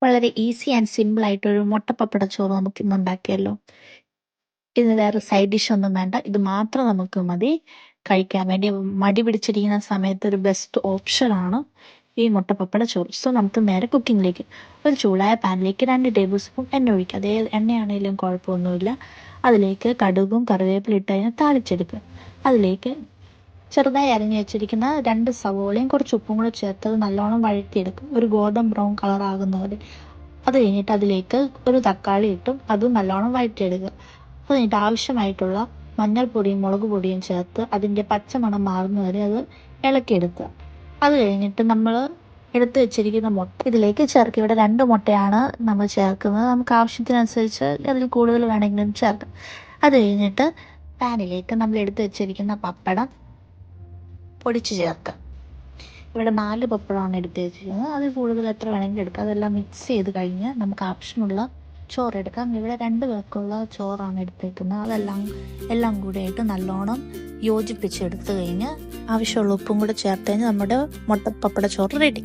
വളരെ easy and simple ആയിട്ടൊരു മുട്ട പപ്പടച്ചോറ് നമുക്ക് ഇന്ന് ഉണ്ടാക്കിയല്ലോ. ഇതിന് വേറെ സൈഡ് ഡിഷ് ഒന്നും വേണ്ട. ഇത് മാത്രം നമുക്ക് മതി. കഴിക്കാൻ വേണ്ടി മടി പിടിച്ചിരിക്കുന്ന സമയത്ത് ഒരു ബെസ്റ്റ് ഓപ്ഷനാണ് ഈ മുട്ട പപ്പടച്ചോറ്. സോ നമുക്ക് നേരെ കുക്കിങ്ങിലേക്ക്. ഒരു ചൂടായ പാനിലേക്ക് 2 ടേബിൾ സ്പൂൺ എണ്ണ ഒഴിക്കുക. അതേ എണ്ണയാണെങ്കിലും കുഴപ്പമൊന്നുമില്ല. അതിലേക്ക് കടുകും കറിവേപ്പില ഇട്ട് അതിനെ താളിച്ചെടുക്കുക. അതിലേക്ക് ചെറുതായി അരിഞ്ഞു വെച്ചിരിക്കുന്ന 2 സവോളയും കുറച്ച് ഉപ്പും കൂടെ ചേർത്തത് നല്ലോണം വഴറ്റിയെടുക്കും. ഒരു ഗോൾഡൻ ബ്രൗൺ കളർ ആകുന്നവരെ. അത് കഴിഞ്ഞിട്ട് അതിലേക്ക് ഒരു തക്കാളി ഇട്ടും അതും നല്ലോണം വഴറ്റിയെടുക്കുക. അത് കഴിഞ്ഞിട്ട് ആവശ്യമായിട്ടുള്ള മഞ്ഞൾപ്പൊടിയും മുളക് പൊടിയും ചേർത്ത് അതിൻ്റെ പച്ചമണം മാറുന്നവരെ അത് ഇളക്കിയെടുക്കുക. അത് കഴിഞ്ഞിട്ട് നമ്മൾ എടുത്ത് വെച്ചിരിക്കുന്ന മുട്ട ഇതിലേക്ക് ചേർക്കുക. ഇവിടെ 2 മുട്ടയാണ് നമ്മൾ ചേർക്കുന്നത്. നമുക്ക് ആവശ്യത്തിനനുസരിച്ച് അതിൽ കൂടുതൽ വേണമെങ്കിലും ചേർക്കാം. അത് കഴിഞ്ഞിട്ട് പാനിലേക്ക് നമ്മൾ എടുത്ത് വെച്ചിരിക്കുന്ന പപ്പടം പൊടിച്ച് ചേർക്കാം. ഇവിടെ 4 പപ്പടമാണ് എടുത്ത് വെച്ചിരിക്കുന്നത്. അതിൽ കൂടുതൽ എത്ര വേണമെങ്കിലും എടുക്കാം. അതെല്ലാം മിക്സ് ചെയ്ത് കഴിഞ്ഞ് നമുക്ക് ആവശ്യമുള്ള ചോറ് എടുക്കാം. ഇവിടെ 2 പേർക്കുള്ള ചോറാണ് എടുത്തേക്കുന്നത്. എല്ലാം കൂടെ ആയിട്ട് നല്ലോണം യോജിപ്പിച്ചെടുത്ത് കഴിഞ്ഞ് ആവശ്യമുള്ള ഉപ്പും കൂടെ ചേർത്ത് കഴിഞ്ഞാൽ നമ്മുടെ മുട്ട പപ്പട ചോറ് റെഡി.